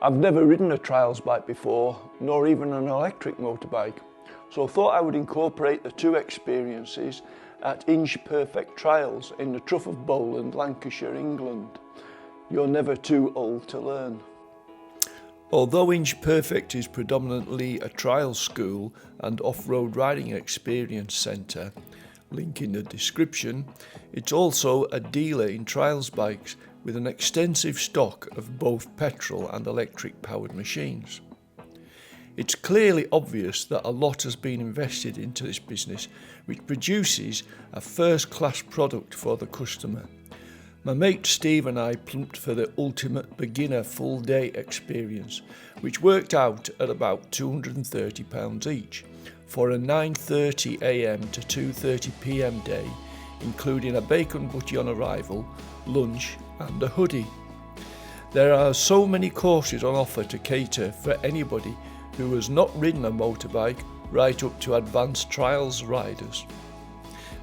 I've never ridden a trials bike before, nor even an electric motorbike, so I thought I would incorporate the two experiences at Inch Perfect Trials in the Trough of Bowland, Lancashire, England. You're never too old to learn. Although Inch Perfect is predominantly a trial school and off-road riding experience centre, link in the description, it's also a dealer in trials bikes with an extensive stock of both petrol and electric powered machines. It's clearly obvious that a lot has been invested into this business, which produces a first-class product for the customer. My mate Steve and I plumped for the ultimate beginner full day experience, which worked out at about £230 each for a 9:30 AM to 2:30 PM day, including a bacon butty on arrival, lunch and a hoodie. There are so many courses on offer to cater for anybody who has not ridden a motorbike right up to advanced trials riders.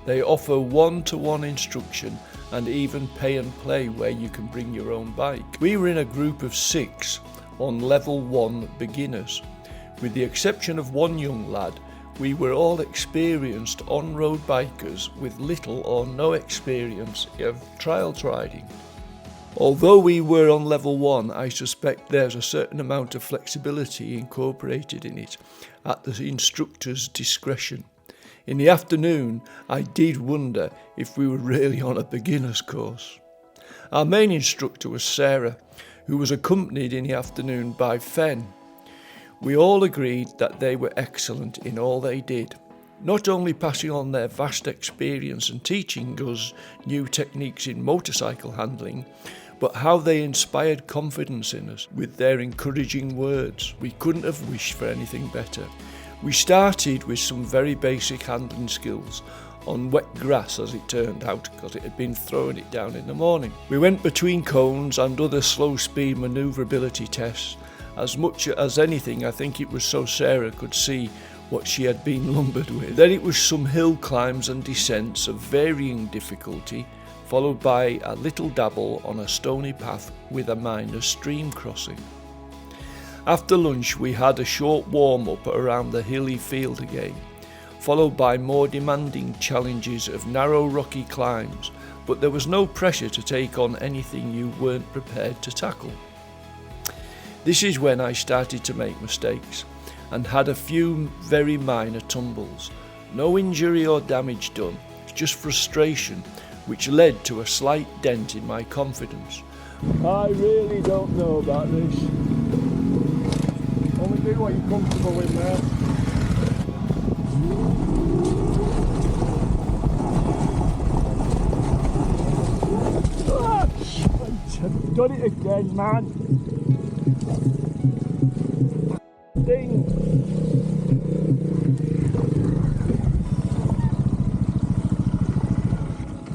They offer one-to-one instruction and even pay and play where you can bring your own bike. We were in a group of 6 on level 1 beginners. With the exception of one young lad, we were all experienced on-road bikers with little or no experience of trials riding. Although we were on level 1, I suspect there's a certain amount of flexibility incorporated in it at the instructor's discretion. In the afternoon, I did wonder if we were really on a beginner's course. Our main instructor was Sarah, who was accompanied in the afternoon by Fen. We all agreed that they were excellent in all they did, not only passing on their vast experience and teaching us new techniques in motorcycle handling, but how they inspired confidence in us with their encouraging words. We couldn't have wished for anything better. We started with some very basic handling skills on wet grass, as it turned out, because it had been throwing it down in the morning. We went between cones and other slow speed manoeuvrability tests. As much as anything, I think it was so Sarah could see what she had been lumbered with. Then it was some hill climbs and descents of varying difficulty, followed by a little dabble on a stony path with a minor stream crossing. After lunch we had a short warm-up around the hilly field again, followed by more demanding challenges of narrow rocky climbs, but there was no pressure to take on anything you weren't prepared to tackle. This is when I started to make mistakes and had a few very minor tumbles. No injury or damage done, just frustration, which led to a slight dent in my confidence. I really don't know about this. Only do what you're comfortable with, mate. I've done it again, man. Ding.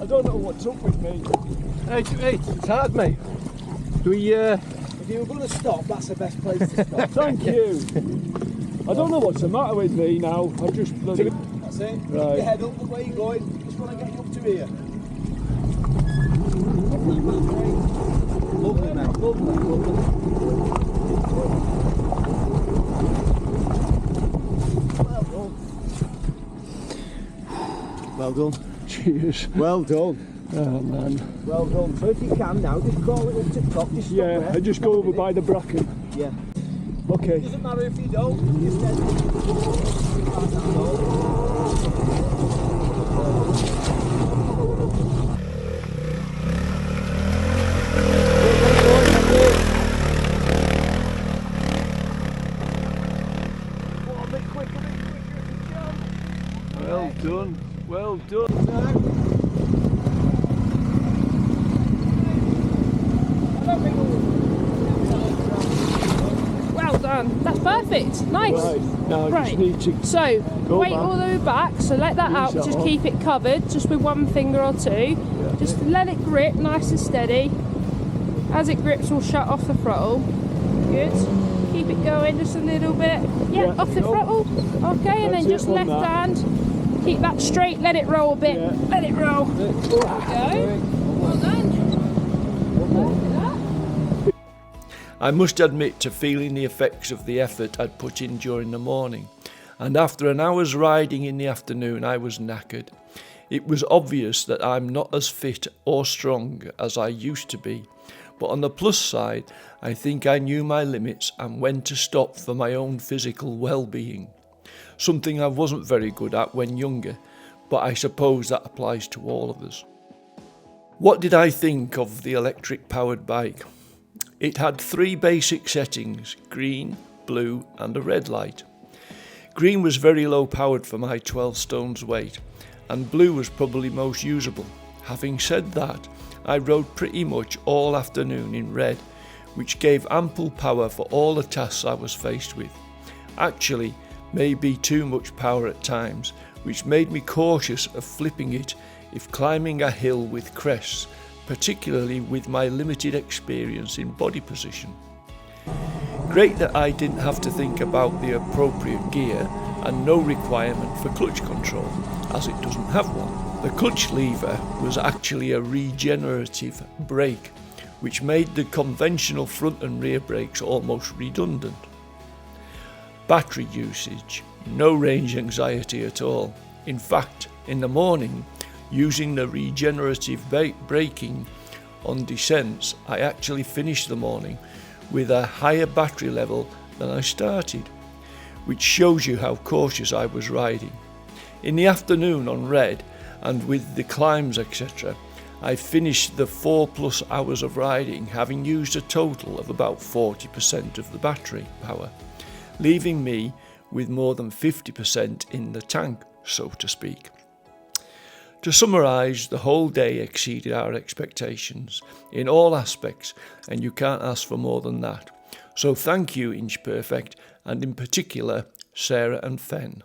I don't know what's up with me. Hey, it's hard, mate. Do we, If you were going to stop, that's the best place to stop. Thank you. I don't know what's the matter with me now. I just bloody... That's it. Keep Right. your head up the way you're going. Just want to get you up to here. Lovely, mate. Lovely. Well done. Cheers. Well done. Oh man. Well done. So if you can now, just crawl it up to the top. Just stop Yeah, there. I just go over by the bracken. Yeah. Okay. Doesn't matter if you don't. Just Well done. Well done. Well done. That's perfect. Nice. Right. Now I just Right. need to So Go weight back. all the way back. So let that out. that Just on. keep it covered, just with one finger or two. Just let it grip nice and steady. As it grips, we'll shut off the throttle. Good. Keep it going just a little bit. Yeah, Yeah, off the go. throttle. Okay, and That's then it, just on left that. hand. Keep that straight. Let it roll a bit. Yeah. Let it roll. There we go. Well done. Look at that. I must admit to feeling the effects of the effort I'd put in during the morning, and after an hour's riding in the afternoon I was knackered. It was obvious that I'm not as fit or strong as I used to be, but on the plus side, I think I knew my limits and when to stop for my own physical well-being, something I wasn't very good at when younger, but I suppose that applies to all of us. What did I think of the electric powered bike? It had 3 basic settings: green, blue and a red light. Green was very low powered for my 12 stones weight, and blue was probably most usable. Having said that, I rode pretty much all afternoon in red, which gave ample power for all the tasks I was faced with. Actually, maybe too much power at times, which made me cautious of flipping it if climbing a hill with crests, particularly with my limited experience in body position. Great that I didn't have to think about the appropriate gear and no requirement for clutch control, as it doesn't have one. The clutch lever was actually a regenerative brake, which made the conventional front and rear brakes almost redundant. Battery usage, no range anxiety at all. In fact, in the morning, using the regenerative braking on descents, I actually finished the morning with a higher battery level than I started, which shows you how cautious I was riding. In the afternoon on red, and with the climbs etc., I finished the 4+ hours of riding having used a total of about 40% of the battery power, leaving me with more than 50% in the tank, so to speak. To summarise, the whole day exceeded our expectations in all aspects, and you can't ask for more than that. So thank you, Inch Perfect, and in particular Sarah and Fen.